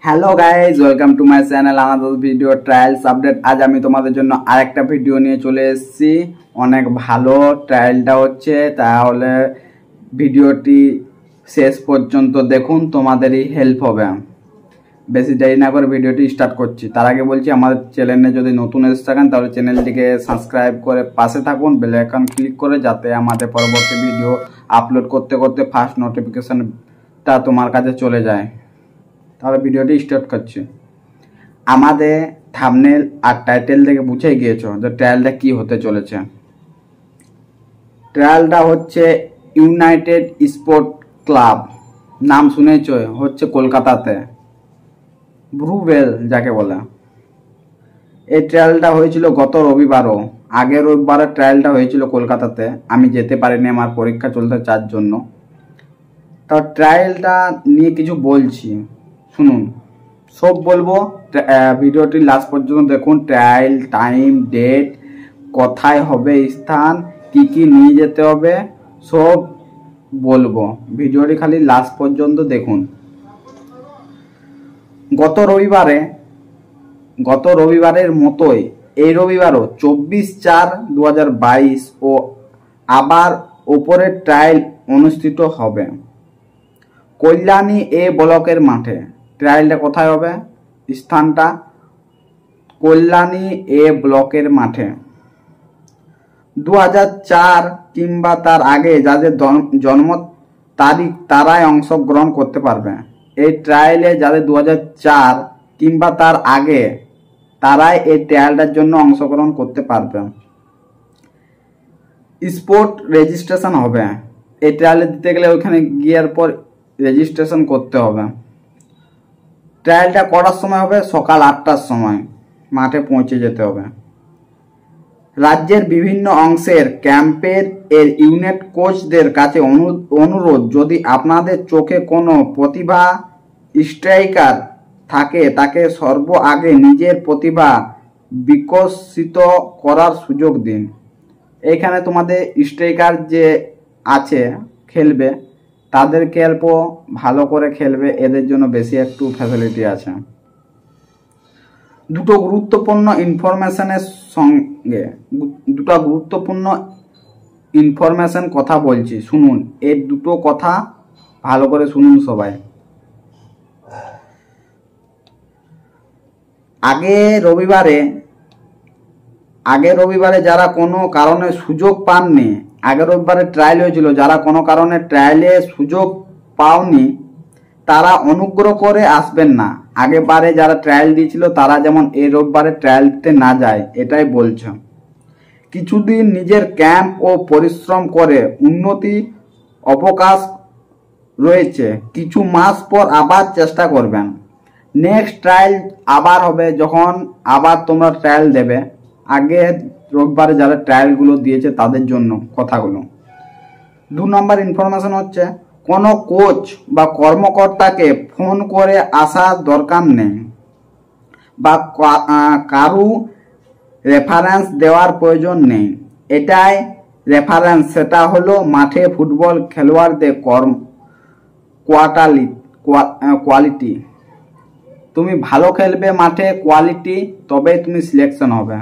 Hello guys, welcome to my channel another video trials update. আজ আমি তোমাদের জন্য আরেকটা ভিডিও নিয়ে চলে এসেছি। অনেক ভালো ট্রায়ালটা হচ্ছে, তাহলে ভিডিওটি শেষ পর্যন্ত দেখুন, তোমাদেরই হেল্প হবে। বেশি দেরি না করে ভিডিওটি স্টার্ট করছি। তার আগে বলছি, আমাদের চ্যানেলে যদি নতুন এসে থাকেন তাহলে চ্যানেলটিকে সাবস্ক্রাইব করে পাশে থাকুন, বেল আইকন ক্লিক করে, যাতে আমাদের পরবর্তী ভিডিও আপলোড করতে করতে ফার্স্ট নোটিফিকেশনটা তোমার কাছে চলে যায়। তাহলে ভিডিওটি স্টার্ট করছি। আমাদের থাম্বনেল আর টাইটেল থেকে বুঝে গিয়েছো যে ট্রায়ালটা কি হতে চলেছে। ট্রায়ালটা হচ্ছে ইউনাইটেড স্পোর্ট ক্লাব, নাম শুনেছ, হচ্ছে কলকাতাতে, ব্রুভেল যাকে বলে। এই ট্রায়ালটা হয়েছিল গত রবিবারও, আগের রবিবারে ট্রায়ালটা হয়েছিল কলকাতাতে। আমি যেতে পারিনি, আমার পরীক্ষা চলতে যার জন্য। তো ট্রায়ালটা নিয়ে কিছু বলছি, শুনুন, সব বলবো। ভিডিওটি লাস্ট পর্যন্ত দেখুন। ট্রায়াল টাইম, ডেট, কোথায় হবে স্থান, কি কি নিয়ে যেতে হবে, সব বলবো। ভিডিওটি খালি লাস্ট পর্যন্ত দেখুন। গত রবিবারের মতোই এই রবিবারও 24/4/2022 ও আবার ওপরের ট্রায়াল অনুষ্ঠিত হবে কল্যাণী এ ব্লকের মাঠে। ট্রায়ালটা কোথায় হবে? স্থানটা কল্যাণী এ ব্লকের মাঠে। 2004 কিংবা তার আগে যাদের জন্ম তারিখ তারাই অংশগ্রহণ করতে পারবে। এই ট্রায়ালে যাদের 2004 কিংবা তার আগে তারাই এই ট্রায়ালটার জন্য অংশগ্রহণ করতে পারবে। স্পোর্ট রেজিস্ট্রেশন হবে। এই ট্রায়ালে দিতে গেলে ওইখানে গিয়ার পর রেজিস্ট্রেশন করতে হবে। ট্রায়ালটা করার সময় হবে সকাল 8টার সময়, মাঠে পৌঁছে যেতে হবে। রাজ্যের বিভিন্ন অংশের ক্যাম্পের ইউনিট কোচদের কাছে অনুরোধ, যদি আপনাদের চোখে কোনো প্রতিভা স্ট্রাইকার থাকে তাকে সর্ব আগে নিজের প্রতিভা বিকশিত করার সুযোগ দিন। এখানে তোমাদের স্ট্রাইকার যে আছে খেলবে, তাদেরকে অল্প ভালো করে খেলবে, এদের জন্য বেশি একটু ফ্যাসিলিটি আছে। দুটো গুরুত্বপূর্ণ ইনফরমেশন কথা বলছি, শুনুন। এই দুটো কথা ভালো করে শুনুন সবাই। আগে রবিবারে যারা কোনো কারণে সুযোগ পাননি, আগের রবিবারে ট্রায়াল হয়েছিল, যারা কোনো কারণে ট্রায়ালে সুযোগ পাওনি তারা অনুগ্রহ করে আসবেন না। আগেবারে যারা ট্রায়াল দিয়েছিল তারা যেমন এই রবিবারে ট্রায়াল দিতে না যায়, এটাই বলছে। কিছুদিন নিজের ক্যাম্প ও পরিশ্রম করে উন্নতি অবকাশ রয়েছে। কিছু মাস পর আবার চেষ্টা করবেন। নেক্সট ট্রায়াল আবার হবে যখন আবার তোমরা ট্রায়াল দেবে। আগে রবিবারে যারা ট্রায়ালগুলো দিয়েছে তাদের জন্য কথাগুলো। 2 নম্বর ইনফরমেশন হচ্ছে, কোনো কোচ বা কর্মকর্তাকে ফোন করে আসার দরকার নেই বা কারু রেফারেন্স দেওয়ার প্রয়োজন নেই। এটাই রেফারেন্স, সেটা হলো মাঠে ফুটবল খেলোয়াড়দের কোয়ালিটি। তুমি ভালো খেলবে মাঠে, কোয়ালিটি, তবে তুমি সিলেকশন হবে।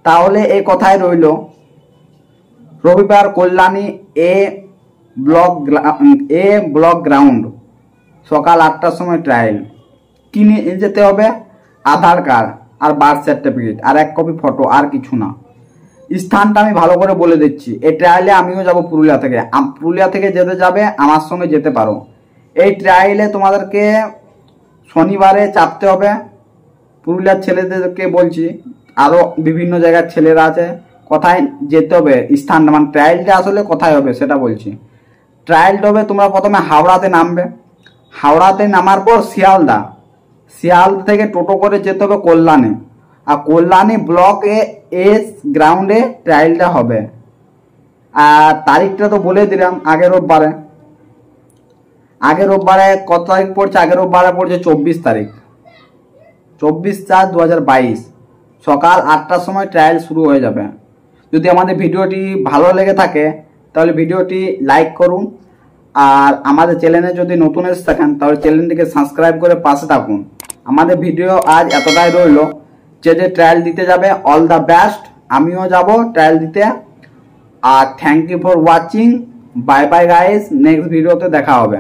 তাহলে এই কথাই রইল। রবিবার কল্যাণী এ ব্লক গ্রাউন্ড, সকাল 8টার সময় ট্রায়াল। কি নিয়ে যেতে হবে? আধার কার্ড আর বার্থ সার্টিফিকেট আর 1 কপি ফটো, আর কিছু না। স্থানটা আমি ভালো করে বলে দিচ্ছি। এই ট্রায়ালে আমিও যাব পুরুলিয়া থেকে। পুরুলিয়া থেকে যেতে যাবে আমার সঙ্গে যেতে পারো। এই ট্রায়ালে তোমাদেরকে শনিবারে চাপতে হবে। পুরুলিয়ার ছেলেদেরকে বলছি, আরও বিভিন্ন জায়গার ছেলেরা আছে। কোথায় যেতে হবে স্থানটা, মানে ট্রায়ালটা আসলে কোথায় হবে সেটা বলছি। ট্রায়ালটা হবে, তোমরা প্রথমে হাওড়াতে নামবে। হাওড়াতে নামার পর শিয়াল থেকে টোটো করে যেতে হবে কল্যাণী, আর কল্যাণী ব্লকে এস গ্রাউন্ডে ট্রায়ালটা হবে। আর তারিখটা তো বলে দিলাম, আগের রোববারে কত তারিখ পড়ছে? আগের রোববারে পড়ছে 24 তারিখ, 24/4/2022 সকাল 8টার সময় ট্রায়াল শুরু হয়ে যাবে। যদি আমাদের ভিডিওটি ভালো লেগে থাকে তাহলে ভিডিওটি লাইক করুন আর আমাদের চ্যানেলে যদি নতুন এসে থাকেন তাহলে চ্যানেলটিকে সাবস্ক্রাইব করে পাশে থাকুন। আমাদের ভিডিও আজ এতটাই রইল। যে ট্রায়াল দিতে যাবে অল দ্য বেস্ট, আমিও যাব ট্রায়াল দিতে। আর thank you for watching, bye bye guys, next ভিডিওতে দেখা হবে।